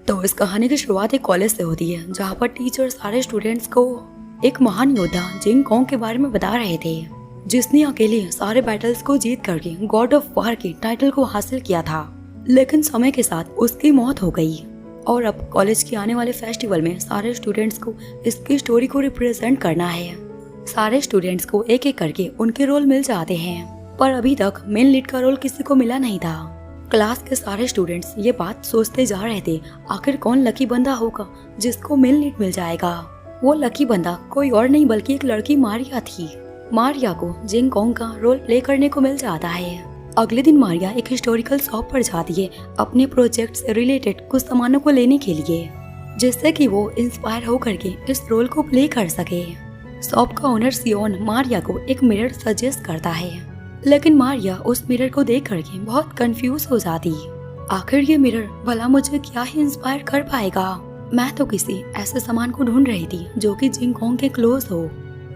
तो इस कहानी की शुरुआत एक कॉलेज से होती है, जहाँ पर टीचर सारे स्टूडेंट्स को एक महान योद्धा जिंग कोंग के बारे में बता रहे थे, जिसने अकेले सारे बैटल्स को जीत करके गॉड ऑफ वार के टाइटल को हासिल किया था। लेकिन समय के साथ उसकी मौत हो गई और अब कॉलेज के आने वाले फेस्टिवल में सारे स्टूडेंट्स को इसकी स्टोरी को रिप्रेजेंट करना है। सारे स्टूडेंट्स को एक एक करके उनके रोल मिल जाते हैं, पर अभी तक मेन लीड का रोल किसी को मिला नहीं था। क्लास के सारे स्टूडेंट्स ये बात सोचते जा रहे थे, आखिर कौन लकी बंदा होगा जिसको मेन लीड मिल जाएगा। वो लकी बंदा कोई और नहीं बल्कि एक लड़की मारिया थी। मारिया को जिंग कोंग का रोल प्ले करने को मिल जाता है। अगले दिन मारिया एक हिस्टोरिकल शॉप पर जाती है अपने प्रोजेक्ट से रिलेटेड कुछ सामानों को लेने के लिए, जिससे कि वो इंस्पायर होकर के इस रोल को प्ले कर सके। शॉप का ओनर सियोन मारिया को एक मिरर सजेस्ट करता है, लेकिन मारिया उस मिरर को देख करके बहुत कंफ्यूज हो जाती। आखिर ये मिरर भला मुझे क्या ही इंस्पायर कर पाएगा? मैं तो किसी ऐसे सामान को ढूंढ रही थी जो कि जिंग कोंग के क्लोज हो।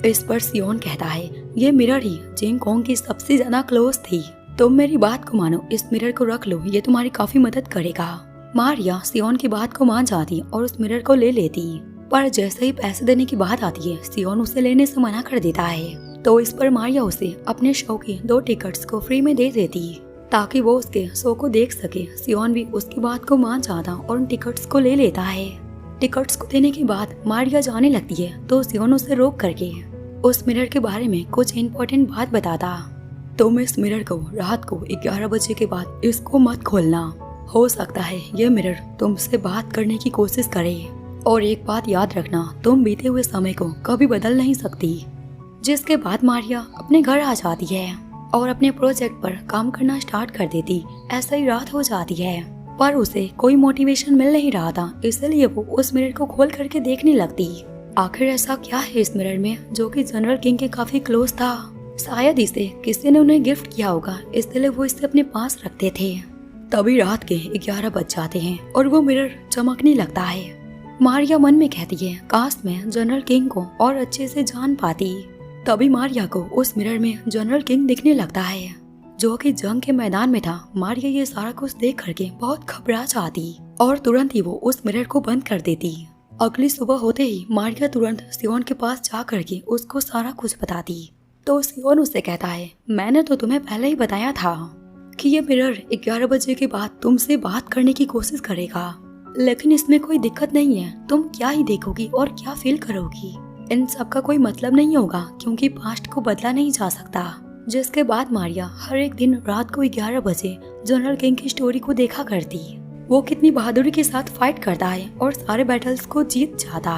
इस पर सियोन कहता है ये मिरर ही जिंग कोंग की सबसे ज्यादा क्लोज थी। तुम मेरी बात को मानो, इस मिरर को रख लो, ये तुम्हारी काफी मदद करेगा। मारिया सियोन की बात को मान जाती और उस मिरर को ले लेती, पर जैसे ही पैसे देने की बात आती है सियोन उसे लेने से मना कर देता है। तो इस पर मारिया उसे अपने शो की 2 टिकट्स को फ्री में दे देती ताकि वो उसके शो को देख सके। सियोन भी उसकी बात को मान जाता और उन टिकट्स को ले लेता है। टिकट्स को देने के बाद मारिया जाने लगती है तो सियोन उसे रोक करके उस मिरर के बारे में कुछ इम्पोर्टेंट बात बताता। तुम इस मिरर को रात को 11 बजे के बाद इसको मत खोलना। हो सकता है ये मिरर तुमसे बात करने की कोशिश करे, और एक बात याद रखना, तुम बीते हुए समय को कभी बदल नहीं सकती। जिसके बाद मारिया अपने घर आ जाती है और अपने प्रोजेक्ट पर काम करना स्टार्ट कर देती। ऐसा ही रात हो जाती है, पर उसे कोई मोटिवेशन मिल नहीं रहा था, इसलिए वो उस मिरर को खोल करके देखने लगती। आखिर ऐसा क्या है इस मिरर में जो कि जनरल किंग के काफी क्लोज था? शायद इसे किसी ने उन्हें गिफ्ट किया होगा, इसलिए वो इसे अपने पास रखते थे। तभी रात के 11 बज जाते हैं और वो मिरर चमकने लगता है। मारिया मन में कहती है काश मैं जनरल किंग को और अच्छे से जान पाती। तभी मारिया को उस मिरर में जनरल किंग दिखने लगता है, जो कि जंग के मैदान में था। मारिया ये सारा कुछ देख करके बहुत घबरा जाती और तुरंत ही वो उस मिरर को बंद कर देती। अगली सुबह होते ही मारिया तुरंत सियोन के पास जा करके उसको सारा कुछ बताती। तो सियोन उससे कहता है मैंने तो तुम्हें पहले ही बताया था कि ये मिरर 11 बजे के बाद तुमसे बात करने की कोशिश करेगा, लेकिन इसमें कोई दिक्कत नहीं है। तुम क्या ही देखोगी और क्या फील करोगी, इन सब का कोई मतलब नहीं होगा, क्योंकि पास्ट को बदला नहीं जा सकता। जिसके बाद मारिया हर एक दिन रात को 11 बजे जनरल किंग की स्टोरी को देखा करती। वो कितनी बहादुरी के साथ फाइट करता है और सारे बैटल्स को जीत जाता।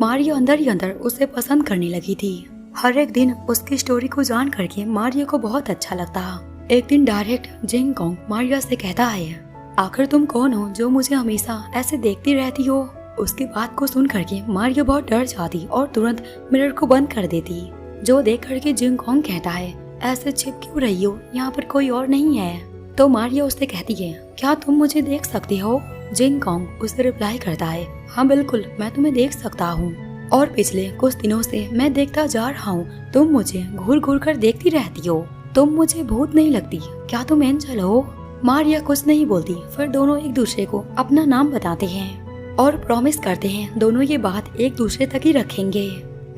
मारिया अंदर ही अंदर उसे पसंद करने लगी थी। हर एक दिन उसकी स्टोरी को जान करके मारिया को बहुत अच्छा लगता। एक दिन डायरेक्ट जिंग कोंग मारिया से कहता है आखिर तुम कौन हो जो मुझे हमेशा ऐसे देखती रहती हो? उसकी बात को सुन करके मारिया बहुत डर जाती और तुरंत मिरर को बंद कर देती, जो देख करके जिंग कोंग कहता है ऐसे छिप क्यों रही हो, यहाँ पर कोई और नहीं है। तो मारिया उससे कहती है क्या तुम मुझे देख सकते हो? जिंग कोंग उसे रिप्लाई करता है हाँ बिल्कुल, मैं तुम्हें देख सकता हूँ, और पिछले कुछ दिनों से मैं देखता जा रहा हूँ तुम मुझे घूर घूर कर देखती रहती हो। तुम मुझे भूत नहीं लगती, क्या तुम एंजल हो? मारिया कुछ नहीं बोलती। फिर दोनों एक दूसरे को अपना नाम बताते हैं और प्रॉमिस करते हैं दोनों ये बात एक दूसरे तक ही रखेंगे।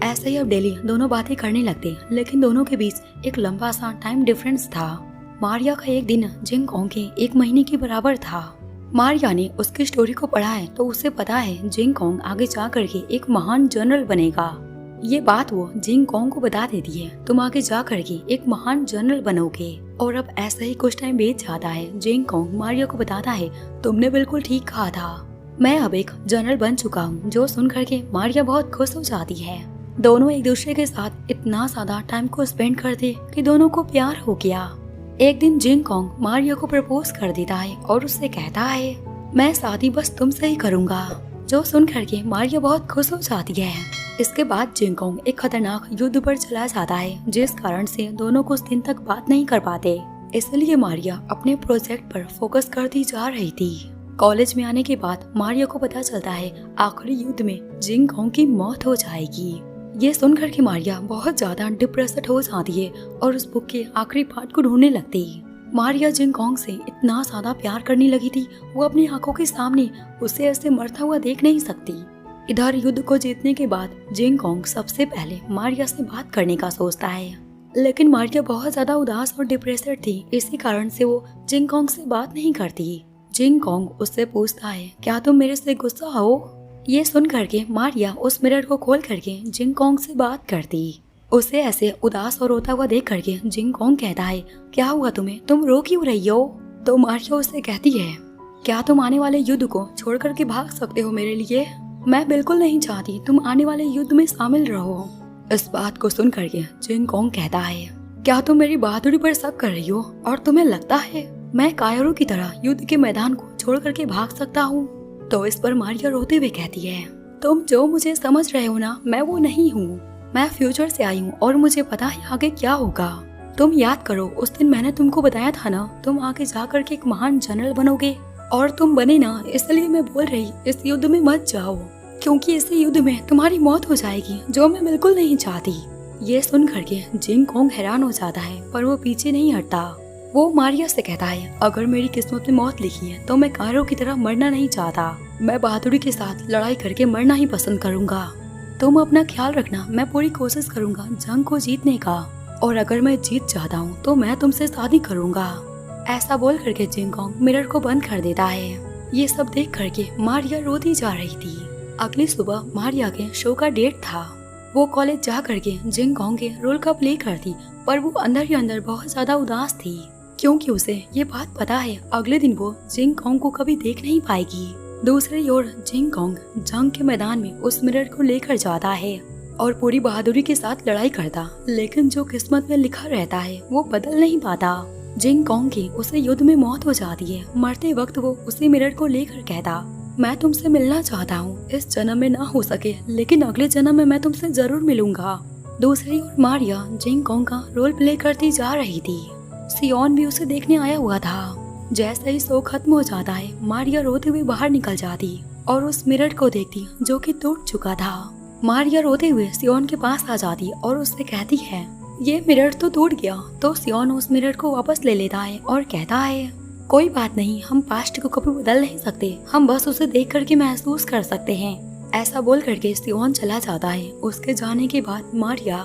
ऐसे ही अब डेली दोनों बातें करने लगते, लेकिन दोनों के बीच एक लंबा सा टाइम डिफरेंस था। मारिया का एक दिन जिंग कोंग के 1 महीने के बराबर था। मारिया ने उसकी स्टोरी को पढ़ा है तो उसे पता है जिंग कोंग आगे जा करके एक महान जनरल बनेगा। ये बात वो जिंग कोंग को बता देती है तुम आगे जा करके एक महान जनरल बनोगे। और अब ऐसा ही कुछ टाइम बीत जाता है। जिंग कोंग मारिया को बताता है तुमने बिल्कुल ठीक कहा था, मैं अब एक जनरल बन चुका हूँ। जो सुन करके मारिया बहुत खुश हो जाती है। दोनों एक दूसरे के साथ इतना ज्यादा टाइम को स्पेंड करते कि दोनों को प्यार हो गया। एक दिन जिंग कोंग मारिया को प्रपोज कर देता है और उससे कहता है मैं शादी बस तुमसे ही करूँगा। जो सुन करके मारिया बहुत खुश हो जाती है। इसके बाद जिंग कोंग एक खतरनाक युद्ध पर चला जाता है, जिस कारण से दोनों कुछ दिन तक बात नहीं कर पाते। इसलिए मारिया अपने प्रोजेक्ट पर फोकस करती जा रही थी। कॉलेज में आने के बाद मारिया को पता चलता है आखिरी युद्ध में जिंग कोंग की मौत हो जाएगी। ये सुनकर के मारिया बहुत ज्यादा डिप्रेस्ड हो जाती है और उस बुक के आखिरी पार्ट को ढूंढने लगती। मारिया जिंगकोंग से इतना ज्यादा प्यार करने लगी थी, वो अपनी आंखों के सामने उसे ऐसे मरता हुआ देख नहीं सकती। इधर युद्ध को जीतने के बाद जिंगकोंग सबसे पहले मारिया से बात करने का सोचता है, लेकिन मारिया बहुत ज्यादा उदास और डिप्रेस्ड थी, इसी कारण से वो जिंगकोंग से बात नहीं करती। जिंगकोंग उससे पूछता है, क्या तुम मेरे से गुस्सा हो? ये सुन करके मारिया उस मिरर को खोल करके जिंगकोंग से बात करती। उसे ऐसे उदास और रोता हुआ देख करके जिंगकोंग कहता है, क्या हुआ तुम्हें, तुम रो क्यों रही हो? तो मारिया उससे कहती है, क्या तुम आने वाले युद्ध को छोड़ करके भाग सकते हो मेरे लिए? मैं बिल्कुल नहीं चाहती तुम आने वाले युद्ध में शामिल रहो। इस बात को सुन करके जिंगकोंग कहता है, क्या तुम मेरी बहादुरी पर शक कर रही हो और तुम्हें लगता है मैं कायरों की तरह युद्ध के मैदान को छोड़ करके भाग सकता हूँ? तो इस पर मारिया रोते हुए कहती है, तुम जो मुझे समझ रहे हो ना, मैं वो नहीं हूँ। मैं फ्यूचर से आई हूँ और मुझे पता है आगे क्या होगा। तुम याद करो, उस दिन मैंने तुमको बताया था ना, तुम आगे जा करके एक महान जनरल बनोगे, और तुम बने ना, इसलिए मैं बोल रही इस युद्ध में मत जाओ, क्योंकि इस युद्ध में तुम्हारी मौत हो जाएगी, जो मैं बिल्कुल नहीं चाहती। ये सुन करके जिंगकोंग हैरान हो जाता है, पर वो पीछे नहीं हटता। वो मारिया से कहता है, अगर मेरी किस्मत में मौत लिखी है तो मैं कायरों की तरह मरना नहीं चाहता। मैं बहादुरी के साथ लड़ाई करके मरना ही पसंद करूंगा। तुम अपना ख्याल रखना, मैं पूरी कोशिश करूंगा जंग को जीतने का, और अगर मैं जीत जाता हूँ तो मैं तुमसे शादी करूंगा। ऐसा बोल करके जिंगकोंग मिरर को बंद कर देता है। ये सब देख करके मारिया रोती जा रही थी। अगली सुबह मारिया के शो का डेट था। वो कॉलेज जा करके जिंगकोंग के रोल का प्ले करती, पर वो अंदर ही अंदर बहुत ज्यादा उदास थी, क्योंकि उसे ये बात पता है अगले दिन वो जिंगकोंग को कभी देख नहीं पाएगी। दूसरी ओर जिंगकोंग जंग के मैदान में उस मिरर को लेकर जाता है और पूरी बहादुरी के साथ लड़ाई करता, लेकिन जो किस्मत में लिखा रहता है वो बदल नहीं पाता। जिंगकोंग की उसे युद्ध में मौत हो जाती है। मरते वक्त वो उसी मिरर को लेकर कहता, मैं तुमसे मिलना चाहता हूँ, इस जन्म में ना हो सके लेकिन अगले जन्म में मैं तुमसे जरूर मिलूंगा। दूसरी ओर मारिया जिंगकोंग का रोल प्ले करती जा रही थी। सियोन भी उसे देखने आया हुआ था। जैसे ही शो खत्म हो जाता है, मारिया रोते हुए बाहर निकल जाती और उस मिरर को देखती जो कि टूट चुका था। मारिया रोते हुए सियोन के पास आ जाती और उससे कहती है, ये मिरर तो टूट गया। तो सियोन उस मिरर को वापस ले लेता है और कहता है, कोई बात नहीं, हम पास्ट को कभी बदल नहीं सकते, हम बस उसे देख करके महसूस कर सकते हैं। ऐसा बोल करके सियोन चला जाता है। उसके जाने के बाद मारिया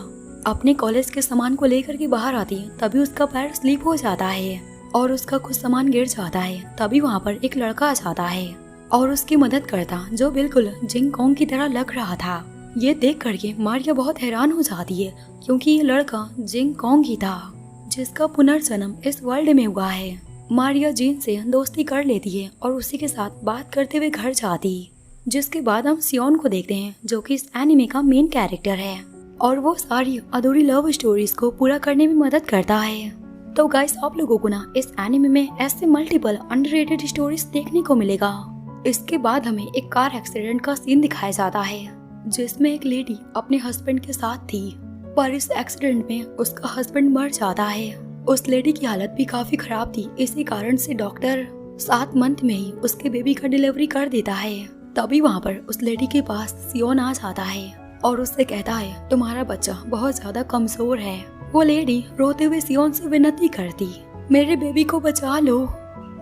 अपने कॉलेज के सामान को लेकर के बाहर आती है। तभी उसका पैर स्लिप हो जाता है और उसका कुछ सामान गिर जाता है। तभी वहाँ पर एक लड़का आ जाता है और उसकी मदद करता, जो बिल्कुल जिंगकोंग की तरह लग रहा था। ये देख करके मारिया बहुत हैरान हो जाती है, क्योंकि ये लड़का जिंगकोंग ही था, जिसका पुनर्जन्म इस वर्ल्ड में हुआ है। मारिया जिन से दोस्ती कर लेती है और उसी के साथ बात करते हुए घर जाती। जिसके बाद हम सियोन को देखते हैं, जो कि इस एनिमे का मेन कैरेक्टर है, और वो सारी अधूरी लव स्टोरीज को पूरा करने में मदद करता है। तो गाइस, आप लोगों को ना इस एनिमे में ऐसे मल्टीपल अंडररेटेड स्टोरीज देखने को मिलेगा। इसके बाद हमें एक कार एक्सीडेंट का सीन दिखाया जाता है, जिसमें एक लेडी अपने हस्बैंड के साथ थी, पर इस एक्सीडेंट में उसका हस्बैंड मर जाता है। उस लेडी की हालत भी काफी खराब थी, इसी कारण से डॉक्टर 7 मंथ में ही उसके बेबी का डिलीवरी कर देता है। तभी वहाँ पर उस लेडी के पास सियोन आ जाता है और उससे कहता है, तुम्हारा बच्चा बहुत ज्यादा कमजोर है। वो लेडी रोते हुए सियोन से विनती करती, मेरे बेबी को बचा लो।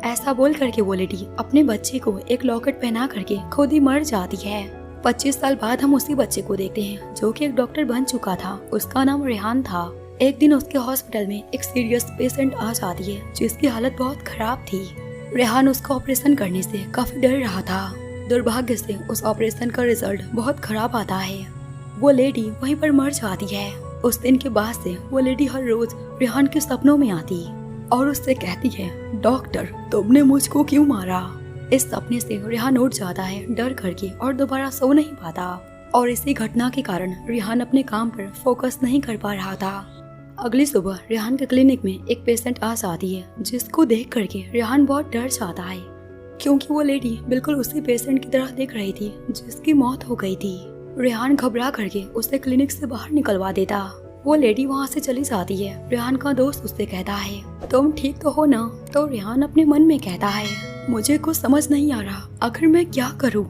ऐसा बोल करके वो लेडी अपने बच्चे को एक लॉकेट पहना करके खुद ही मर जाती है। 25 साल बाद हम उसी बच्चे को देखते हैं, जो कि एक डॉक्टर बन चुका था। उसका नाम रेहान था। एक दिन उसके हॉस्पिटल में एक सीरियस पेशेंट आ जाती है, जिसकी हालत बहुत खराब थी। रेहान उसका ऑपरेशन करने से काफी डर रहा था। दुर्भाग्य से उस ऑपरेशन का रिजल्ट बहुत खराब आता है। वो लेडी वहीं पर मर जाती है। उस दिन के बाद से वो लेडी हर रोज रेहान के सपनों में आती और उससे कहती है, डॉक्टर तुमने मुझको क्यों मारा। इस सपने से रेहान उठ जाता है डर करके और दोबारा सो नहीं पाता, और इसी घटना के कारण रेहान अपने काम पर फोकस नहीं कर पा रहा था। अगली सुबह रेहान के क्लिनिक में एक पेशेंट आ जाती है, जिसको देख करके रेहान बहुत डर जाता है, क्योंकि वो लेडी बिल्कुल उसी पेशेंट की तरह दिख रही थी जिसकी मौत हो गई थी। रेहान घबरा करके उसे क्लिनिक से बाहर निकलवा देता। वो लेडी वहाँ से चली जाती है। रेहान का दोस्त उससे कहता है, तुम ठीक तो हो ना। तो रेहान अपने मन में कहता है, मुझे कुछ समझ नहीं आ रहा, आखिर मैं क्या करूँ।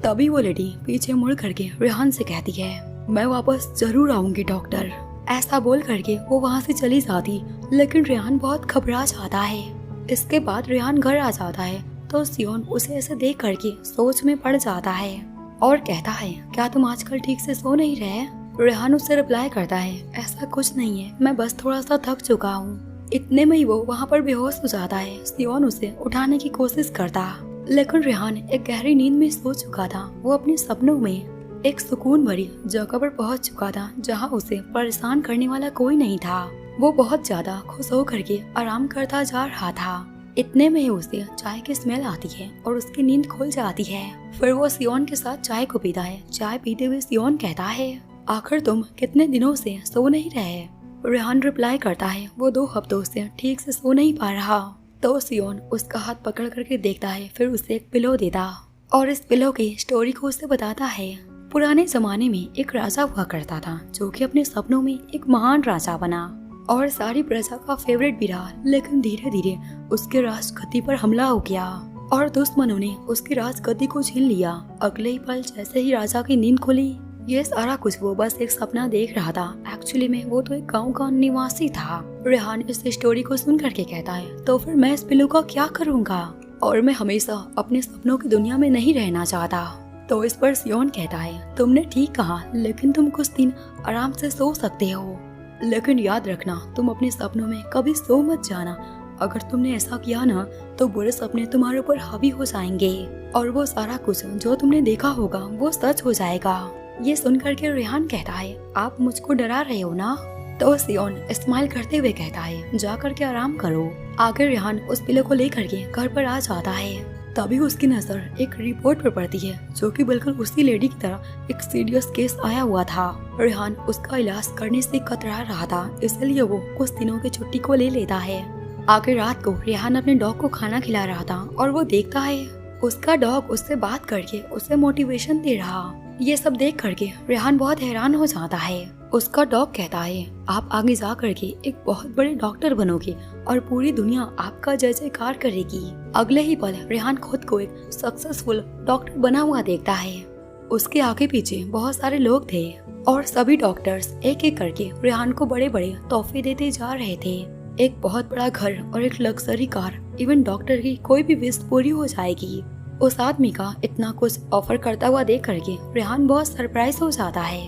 तभी वो लेडी पीछे मुड़ करके रेहान से कहती है, मैं वापस जरूर आऊंगी डॉक्टर। ऐसा बोल करके वो वहाँ से चली जाती, लेकिन रेहान बहुत घबरा जाता है। इसके बाद रेहान घर आ जाता है तो सियोन उसे ऐसे देख करके सोच में पड़ जाता है और कहता है, क्या तुम आजकल ठीक से सो नहीं रहे? रेहान उससे रिप्लाई करता है, ऐसा कुछ नहीं है, मैं बस थोड़ा सा थक चुका हूँ। इतने में ही वो वहाँ पर बेहोश हो जाता है। सियोन उसे उठाने की कोशिश करता, लेकिन रेहान एक गहरी नींद में सो चुका था। वो अपने सपनों में एक सुकून भरी जगह पर पहुंच चुका था, जहां उसे परेशान करने वाला कोई नहीं था। वो बहुत ज्यादा खुश होकर के आराम करता जा रहा था। इतने में ही उसे चाय की स्मेल आती है और उसकी नींद खुल जाती है। फिर वो सियोन के साथ चाय को पीता है। चाय पीते हुए सियोन कहता है, आखिर तुम कितने दिनों से सो नहीं रहे? रेहान रिप्लाई करता है, वो 2 हफ्तों से ठीक से सो नहीं पा रहा। तो सियोन उसका हाथ पकड़ करके देखता है, फिर उसे एक पिलो देता और इस पिलो की स्टोरी को उसे बताता है। पुराने जमाने में एक राजा हुआ करता था, जो कि अपने सपनों में एक महान राजा बना और सारी प्रजा का फेवरेट भी रहा। लेकिन धीरे धीरे उसके राजगद्दी पर हमला हो गया और दुश्मनों ने उसकी राजगद्दी को छीन लिया। अगले ही पल जैसे ही राजा की नींद खुली, ये सारा कुछ वो बस एक सपना देख रहा था। एक्चुअली में वो तो एक गांव का निवासी था। रेहान इस स्टोरी को सुन करके कहता है, तो फिर मैं इस पिल्लू का क्या करूँगा? और मैं हमेशा अपने सपनों की दुनिया में नहीं रहना चाहता। तो इस पर सियोन कहता है, तुमने ठीक कहा, लेकिन तुम कुछ दिन आराम से सो सकते हो, लेकिन याद रखना तुम अपने सपनों में कभी सो मत जाना। अगर तुमने ऐसा किया ना तो बुरे सपने तुम्हारे ऊपर हावी हो जाएंगे और वो सारा कुछ जो तुमने देखा होगा वो सच हो जाएगा। ये सुन करके रेहान कहता है, आप मुझको डरा रहे हो ना? तो सियोन स्माइल करते हुए कहता है, जा करके आराम करो। आगे रेहान उस पिलो को लेकर के घर पर आ जाता है। तभी उसकी नजर एक रिपोर्ट पर पड़ती है, जो कि बिल्कुल उसी लेडी की तरह एक सीरियस केस आया हुआ था। रेहान उसका इलाज करने से कतरा रहा था, इसलिए वो कुछ दिनों की छुट्टी को ले लेता है। आगे रात को रेहान अपने डॉग को खाना खिला रहा था और वो देखता है उसका डॉग उससे बात करके उसे मोटिवेशन दे रहा। ये सब देख करके रेहान बहुत हैरान हो जाता है। उसका डॉग कहता है, आप आगे जा करके एक बहुत बड़े डॉक्टर बनोगे और पूरी दुनिया आपका जय जयकार करेगी। अगले ही पल रेहान खुद को एक सक्सेसफुल डॉक्टर बना हुआ देखता है। उसके आगे पीछे बहुत सारे लोग थे और सभी डॉक्टर्स एक एक करके रेहान को बड़े बड़े तोहफे देते जा रहे थे। एक बहुत बड़ा घर और एक लग्जरी कार, इवन डॉक्टर की कोई भी विश पूरी हो जाएगी। उस आदमी का इतना कुछ ऑफर करता हुआ देख करके रेहान बहुत सरप्राइज हो जाता है।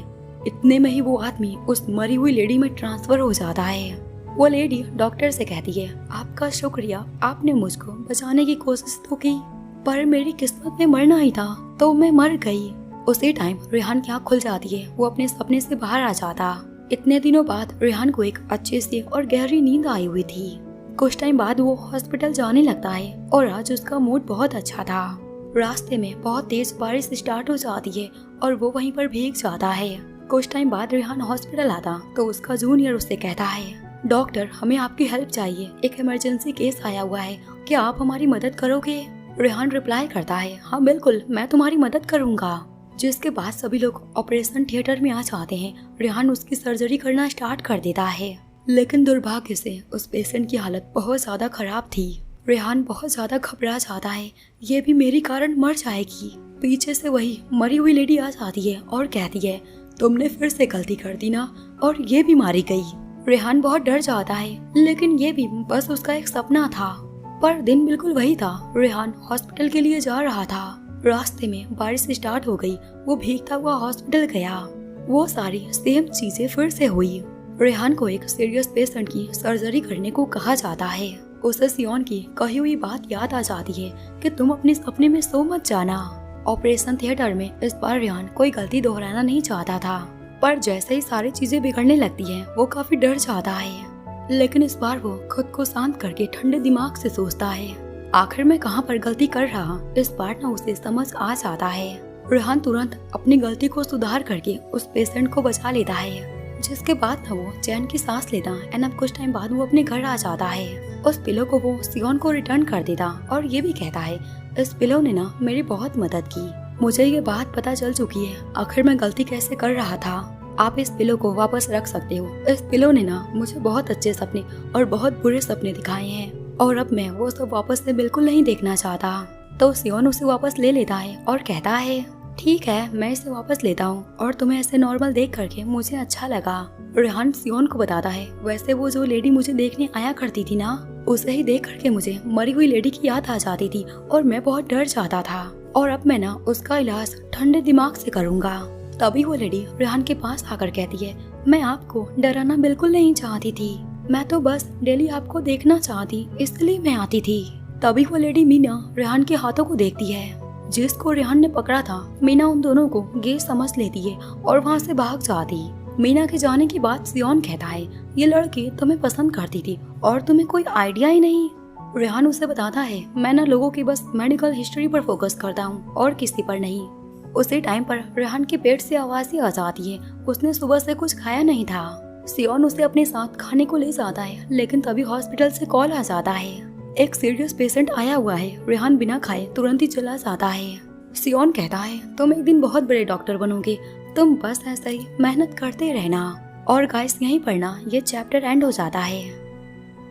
इतने में ही वो आदमी उस मरी हुई लेडी में ट्रांसफर हो जाता है। वो लेडी डॉक्टर से कहती है, आपका शुक्रिया, आपने मुझको बचाने की कोशिश तो की, पर मेरी किस्मत में मरना ही था तो मैं मर गई। उसी टाइम रेहान की आँख खुल जाती है, वो अपने सपने से बाहर आ जाता। इतने दिनों बाद रेहान को एक अच्छे से और गहरी नींद आई हुई थी। कुछ टाइम बाद वो हॉस्पिटल जाने लगता है और आज उसका मूड बहुत अच्छा था। रास्ते में बहुत तेज बारिश स्टार्ट हो जाती है और वो वहीं पर भीग जाता है। कुछ टाइम बाद रेहान हॉस्पिटल आता तो उसका जूनियर उससे कहता है, डॉक्टर हमें आपकी हेल्प चाहिए, एक इमरजेंसी केस आया हुआ है, क्या आप हमारी मदद करोगे? रेहान रिप्लाई करता है, हाँ बिल्कुल, मैं तुम्हारी मदद करूँगा। जिसके बाद सभी लोग ऑपरेशन थिएटर में आ जाते हैं। रेहान उसकी सर्जरी करना स्टार्ट कर देता है, लेकिन दुर्भाग्य से उस पेशेंट की हालत बहुत ज्यादा खराब थी। रेहान बहुत ज्यादा घबरा जाता है, ये भी मेरी कारण मर जाएगी। पीछे से वही मरी हुई लेडी आ जाती है और कहती है, तुमने फिर से गलती कर दी ना, और ये भी मारी गई। रेहान बहुत डर जाता है, लेकिन ये भी बस उसका एक सपना था। पर दिन बिल्कुल वही था। रेहान हॉस्पिटल के लिए जा रहा था। रास्ते में बारिश स्टार्ट हो गई। वो भीगता हुआ हॉस्पिटल गया। वो सारी सेम चीजें फिर से हुई। रेहान को एक सीरियस पेशेंट की सर्जरी करने को कहा जाता है। उसे सियोन की कही हुई बात याद आ जाती है कि तुम अपने सपने में सो मत जाना। ऑपरेशन थिएटर में इस बार रेहान कोई गलती दोहराना नहीं चाहता था, पर जैसे ही सारी चीजें बिगड़ने लगती है वो काफी डर जाता है। लेकिन इस बार वो खुद को शांत करके ठंडे दिमाग से सोचता है, आखिर मैं कहाँ पर गलती कर रहा। इस बार ना उसे समझ आ जाता है। रेहान तुरंत अपनी गलती को सुधार करके उस पेशेंट को बचा लेता है, जिसके बाद ना वो चैन की सांस लेता एंड अब कुछ टाइम बाद वो अपने घर आ जाता है। उस पिलो को वो सियोन को रिटर्न कर देता और ये भी कहता है, इस पिलो ने ना मेरी बहुत मदद की। मुझे ये बात पता चल चुकी है आखिर मैं गलती कैसे कर रहा था। आप इस पिलो को वापस रख सकते हो। इस पिलो ने ना मुझे बहुत अच्छे सपने और बहुत बुरे सपने दिखाए हैं और अब मैं वो सब वापस से बिल्कुल नहीं देखना चाहता। तो सियोन उसे वापस ले लेता है और कहता है, ठीक है, मैं इसे वापस लेता हूँ और तुम्हें ऐसे नॉर्मल देख करके मुझे अच्छा लगा। रेहान सियोन को बताता है, वैसे वो जो लेडी मुझे देखने आया करती थी ना, उसे ही देख करके मुझे मरी हुई लेडी की याद आ जाती थी और मैं बहुत डर जाता था और अब मैं ना उसका इलाज ठंडे दिमाग से करूँगा। तभी वो लेडी रेहान के पास आकर कहती है, मैं आपको डराना बिल्कुल नहीं चाहती थी, मैं तो बस डेली आपको देखना चाहती इसलिए मैं आती थी। तभी वो लेडी मीना रेहान के हाथों को देखती है जिसको रेहान ने पकड़ा था। मीना उन दोनों को गे समझ लेती है और वहाँ से भाग जाती। मीना के जाने की बात सियोन कहता है, ये लड़की तुम्हें पसंद करती थी और तुम्हें कोई आइडिया ही नहीं। रेहान उसे बताता है, मैं ना लोगों की बस मेडिकल हिस्ट्री पर फोकस करता हूँ और किसी पर नहीं। उसी टाइम पर रेहान के पेट से आवाज ही आ जाती है, उसने सुबह से कुछ खाया नहीं था। सियोन उसे अपने साथ खाने को ले जाता है, लेकिन तभी हॉस्पिटल से कॉल आ जाता है, एक सीरियस पेशेंट आया हुआ है। रेहान बिना खाए तुरंत ही चला जाता है। सियोन कहता है, तुम एक दिन बहुत बड़े डॉक्टर बनोगे, तुम बस ऐसा ही मेहनत करते रहना। और गाइस यहीं पर ना ये चैप्टर एंड हो जाता है।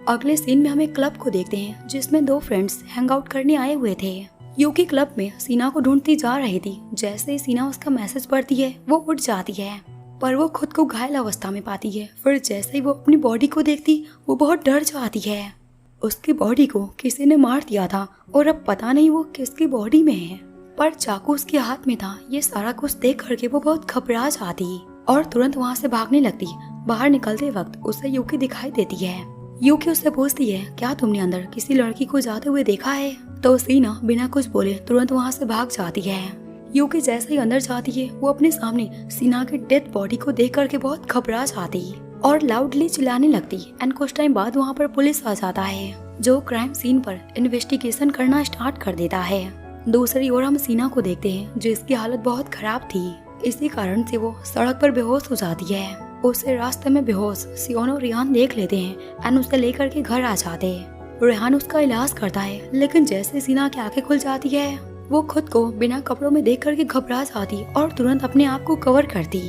अगले सीन में हम एक क्लब को देखते हैं जिसमें दो फ्रेंड्स हैंग आउट करने आए हुए थे। यूकी क्लब में सीना को ढूंढती जा रही थी। जैसे ही सीना उसका मैसेज पढ़ती है वो उठ जाती है, पर वो खुद को घायल अवस्था में पाती है। फिर जैसे ही वो अपनी बॉडी को देखती वो बहुत डर जाती है। उसकी बॉडी को किसी ने मार दिया था और अब पता नहीं वो किसकी बॉडी में है, पर चाकू उसके हाथ में था। ये सारा कुछ देख करके वो बहुत घबरा जाती और तुरंत वहाँ से भागने लगती। बाहर निकलते वक्त उसे यूकी दिखाई देती है। यूकी उससे पूछती है, क्या तुमने अंदर किसी लड़की को जाते हुए देखा है? तो सीना बिना कुछ बोले तुरंत वहाँ से भाग जाती है। यूकी जैसे ही अंदर जाती है वो अपने सामने सीना की डेड बॉडी को देख करके बहुत घबरा जाती और लाउडली चिल्लाने लगती। एंड कुछ टाइम बाद वहाँ पर पुलिस आ जाता है जो क्राइम सीन पर इन्वेस्टिगेशन करना स्टार्ट कर देता है। दूसरी ओर हम सीना को देखते हैं जिसकी हालत बहुत खराब थी। इसी कारण से वो सड़क पर बेहोश हो जाती है। उसे रास्ते में बेहोश सियोन और रेहान देख लेते हैं एंड उसे लेकर के घर आ जाते हैं। रेहान उसका इलाज करता है, लेकिन जैसे सीना की आंखें खुल जाती है वो खुद को बिना कपड़ों में देख करके घबरा जाती और तुरंत अपने आप को कवर करती।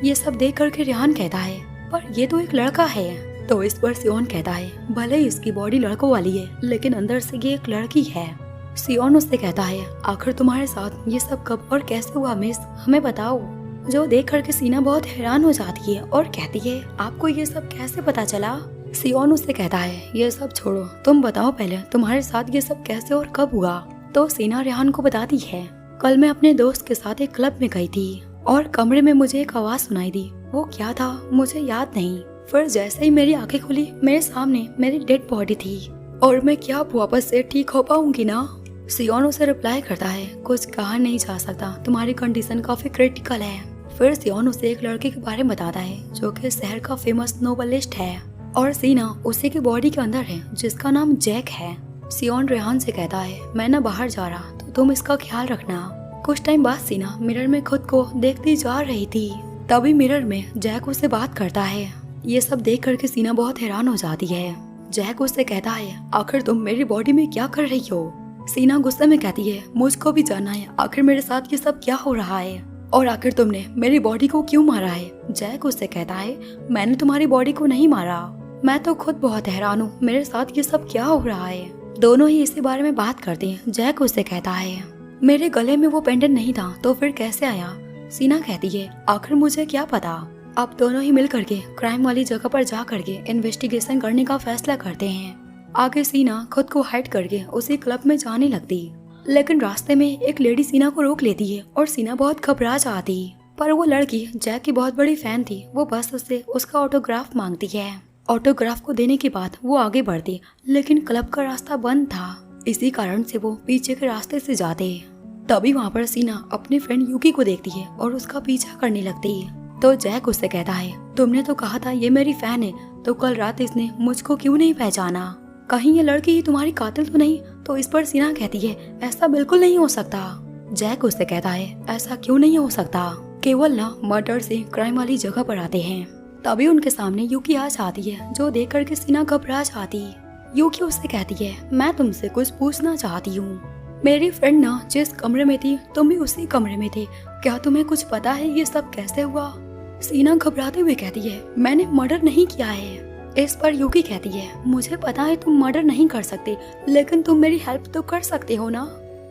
ये सब देख करके रेहान कहता है, पर ये तो एक लड़का है। तो इस पर सियोन कहता है, भले ही इसकी बॉडी लड़कों वाली है लेकिन अंदर से ये एक लड़की है। सियोन उससे कहता है, आखिर तुम्हारे साथ ये सब कब और कैसे हुआ मिस, हमें बताओ। जो देख करके सीना बहुत हैरान हो जाती है और कहती है, आपको ये सब कैसे पता चला? सियोन उससे कहता है, ये सब छोड़ो, तुम बताओ पहले तुम्हारे साथ ये सब कैसे और कब हुआ? तो सीना रेहान को बताती है, कल मैं अपने दोस्त के साथ एक क्लब में गई थी और कमरे में मुझे एक आवाज सुनाई दी। वो क्या था मुझे याद नहीं। फिर जैसे ही मेरी आंखें खुली मेरे सामने मेरी डेड बॉडी थी और मैं क्या वापस से ठीक हो पाऊंगी ना? सियोन उसे रिप्लाई करता है, कुछ कहा नहीं जा सकता, तुम्हारी कंडीशन काफी क्रिटिकल है। फिर सियोन उसे एक लड़के के बारे में बताता है जो कि शहर का फेमस नोवेलिस्ट है और सीना उसी की बॉडी के अंदर है जिसका नाम जैक है। सियोन रेहान से कहता है, मैं ना बाहर जा रहा तो तुम इसका ख्याल रखना। कुछ टाइम बाद सीना मिरर में खुद को देखती जा रही थी। तभी मिरर में जैक उससे बात करता है। ये सब देख करके सीना बहुत हैरान हो जाती है। जैक उससे कहता है, आखिर तुम मेरी बॉडी में क्या कर रही हो? सीना गुस्से में कहती है, मुझको भी जानना है आखिर मेरे साथ ये सब क्या हो रहा है और आखिर तुमने मेरी बॉडी को क्यों मारा है? जैक उससे कहता है, मैंने तुम्हारी बॉडी को नहीं मारा, मैं तो खुद बहुत हैरान हूँ, मेरे साथ ये सब क्या हो रहा है। दोनों ही इसी बारे में बात करते हैं। जैक उससे कहता है, मेरे गले में वो पेंडेंट नहीं था तो फिर कैसे आया? सीना कहती है, आखिर मुझे क्या पता। अब दोनों ही मिल करके क्राइम वाली जगह पर जा करके इन्वेस्टिगेशन करने का फैसला करते हैं। आगे सीना खुद को हाइड करके उसी क्लब में जाने लगती, लेकिन रास्ते में एक लेडी सीना को रोक लेती है और सीना बहुत घबरा जाती। पर वो लड़की जैक की बहुत बड़ी फैन थी, वो बस उससे उसका ऑटोग्राफ मांगती है। ऑटोग्राफ को देने के बाद वो आगे बढ़ती, लेकिन क्लब का रास्ता बंद था। इसी कारण से वो पीछे के रास्ते से जाते। तभी वहाँ पर सीना अपने फ्रेंड यूकी को देखती है और उसका पीछा करने लगती है। तो जैक उससे कहता है, तुमने तो कहा था ये मेरी फैन है, तो कल रात इसने मुझको क्यों नहीं पहचाना? कहीं ये लड़की ही तुम्हारी कातिल तो नहीं? तो इस पर सीना कहती है, ऐसा बिल्कुल नहीं हो सकता। जैक उससे कहता है, ऐसा क्यों नहीं हो सकता? केवल ना मर्डर से क्राइम वाली जगह पर आते हैं। तभी उनके सामने यूकी आ जाती है, जो देख करके सीना घबरा जाती। यूकी उससे कहती है, मैं तुमसे कुछ पूछना चाहती हूँ। मेरी फ्रेंड ना जिस कमरे में थी तुम भी उसी कमरे में थे, क्या तुम्हें कुछ पता है ये सब कैसे हुआ? सीना घबराते हुए कहती है, मैंने मर्डर नहीं किया है। इस पर यूकी कहती है, मुझे पता है तुम मर्डर नहीं कर सकते, लेकिन तुम मेरी हेल्प तो कर सकते हो ना?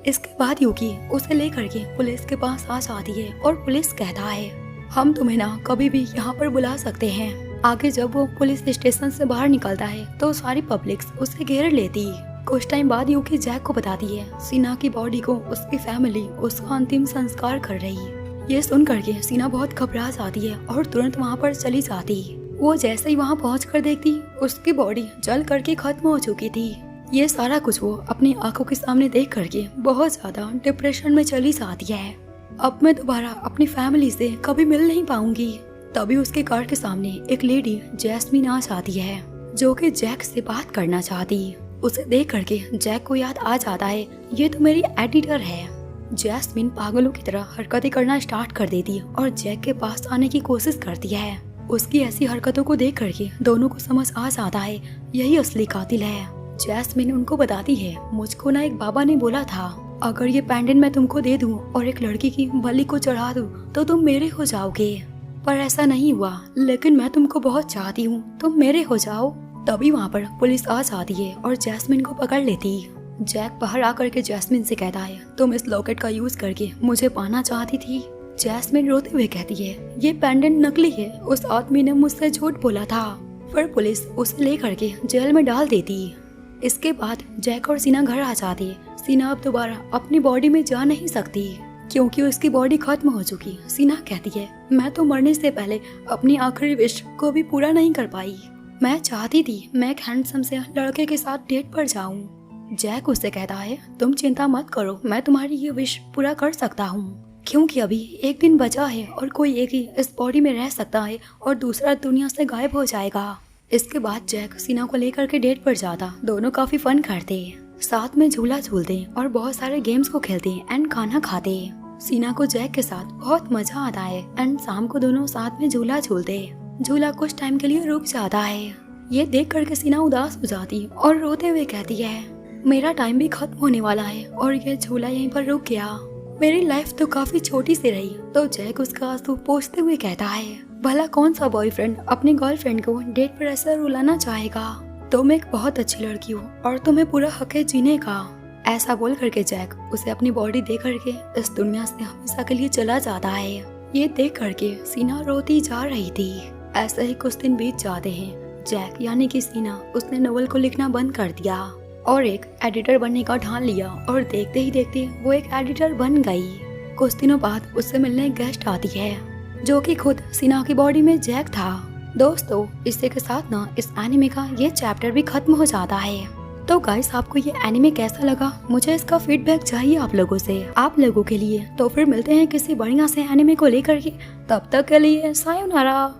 इसके बाद यूकी उसे लेकर के पुलिस के पास आ जाती है और पुलिस कहता है हम तुम्हें ना कभी भी यहाँ पर बुला सकते हैं। आगे जब वो पुलिस स्टेशन से बाहर निकलता है तो सारी पब्लिक उसे घेर लेती। कुछ टाइम बाद यूकी जैक को बताती है सीना की बॉडी को उसकी फैमिली उसका अंतिम संस्कार कर रही। ये सुन करके सीना बहुत घबरा जाती है और तुरंत वहाँ पर चली जाती। वो जैसे ही वहाँ पहुँच कर देखती उसकी बॉडी जल करके खत्म हो चुकी थी। ये सारा कुछ वो अपनी आंखों के सामने देख करके बहुत ज्यादा डिप्रेशन में चली जाती है। अब मैं दोबारा अपनी फैमिली से कभी मिल नहीं पाऊंगी। तभी उसके कार के सामने एक लेडी जैस्मिन आ जाती है जो कि जैक से बात करना चाहती। उसे देख करके जैक को याद आ जाता है ये तो मेरी एडिटर है। जैस्मिन पागलों की तरह हरकतें करना स्टार्ट कर देती है और जैक के पास आने की कोशिश करती है। उसकी ऐसी हरकतों को देख करके दोनों को समझ आ जाता है यही असली कातिल है। जैस्मिन उनको बताती है मुझको ना एक बाबा ने बोला था अगर ये पेंडेंट मैं तुमको दे दूं और एक लड़की की बलि को चढ़ा दूं तो तुम मेरे हो जाओगे, पर ऐसा नहीं हुआ। लेकिन मैं तुमको बहुत चाहती हूँ, तुम मेरे हो जाओ। तभी वहाँ पर पुलिस आ जाती है और जैस्मिन को पकड़ लेती। जैक बाहर आकर के जैस्मिन से कहता है तुम इस लॉकेट का यूज करके मुझे पाना चाहती थी। जैस्मिन रोते हुए कहती है ये पेंडेंट नकली है, उस आदमी ने मुझसे झूठ बोला था। फिर पुलिस उसे लेकर के जेल में डाल देती। इसके बाद जैक और सीना घर आ जाती। सीना अब दोबारा अपनी बॉडी में जा नहीं सकती क्योंकि उसकी बॉडी खत्म हो चुकी। सीना कहती है मैं तो मरने से पहले अपनी आखिरी विश को भी पूरा नहीं कर पाई। मैं चाहती थी मैं एक हैंडसम से लड़के के साथ डेट पर जाऊं। जैक उससे कहता है तुम चिंता मत करो, मैं तुम्हारी ये विश पूरा कर सकता हूँ क्योंकि अभी एक दिन बचा है और कोई एक ही इस बॉडी में रह सकता है और दूसरा दुनिया से गायब हो जाएगा। इसके बाद जैक सीना को लेकर के डेट पर जाता। दोनों काफी फन करते, साथ में झूला झूलते और बहुत सारे गेम्स को खेलते एंड खाना खाते। सीना को जैक के साथ बहुत मजा आता है एंड शाम को दोनों साथ में झूला झूलते। झूला कुछ टाइम के लिए रुक जाता है। ये देख करके सीना उदास हो जाती और रोते हुए कहती है मेरा टाइम भी खत्म होने वाला है और ये झूला यहीं पर रुक गया। मेरी लाइफ तो काफी छोटी सी रही। तो जैक उसका आंसू पोंछते हुए कहता है भला कौन सा बॉयफ्रेंड अपनी गर्लफ्रेंड को डेट पर ऐसा रुलाना चाहेगा। तुम एक बहुत अच्छी लड़की हो और तुम्हें पूरा हक है जीने का। ऐसा बोल करके जैक उसे अपनी बॉडी दे करके इस दुनिया से हमेशा के लिए चला जाता है। ये देख करके सीना रोती जा रही थी। ऐसे ही कुछ दिन बीत जाते हैं। जैक यानी कि सीना उसने नोवेल को लिखना बंद कर दिया और एक एडिटर बनने का ठान लिया और देखते ही देखते वो एक एडिटर बन गई। कुछ दिनों बाद उससे मिलने एक गेस्ट आती है जो कि खुद सीना की बॉडी में जैक था। दोस्तों इसी के साथ ना इस एनिमे का ये चैप्टर भी खत्म हो जाता है। तो गाइस आपको ये एनिमे कैसा लगा, मुझे इसका फीडबैक चाहिए आप लोगों से, आप लोगों के लिए। तो फिर मिलते हैं किसी बढ़िया से एनिमे को लेकर के। तब तक के लिए सायोनारा।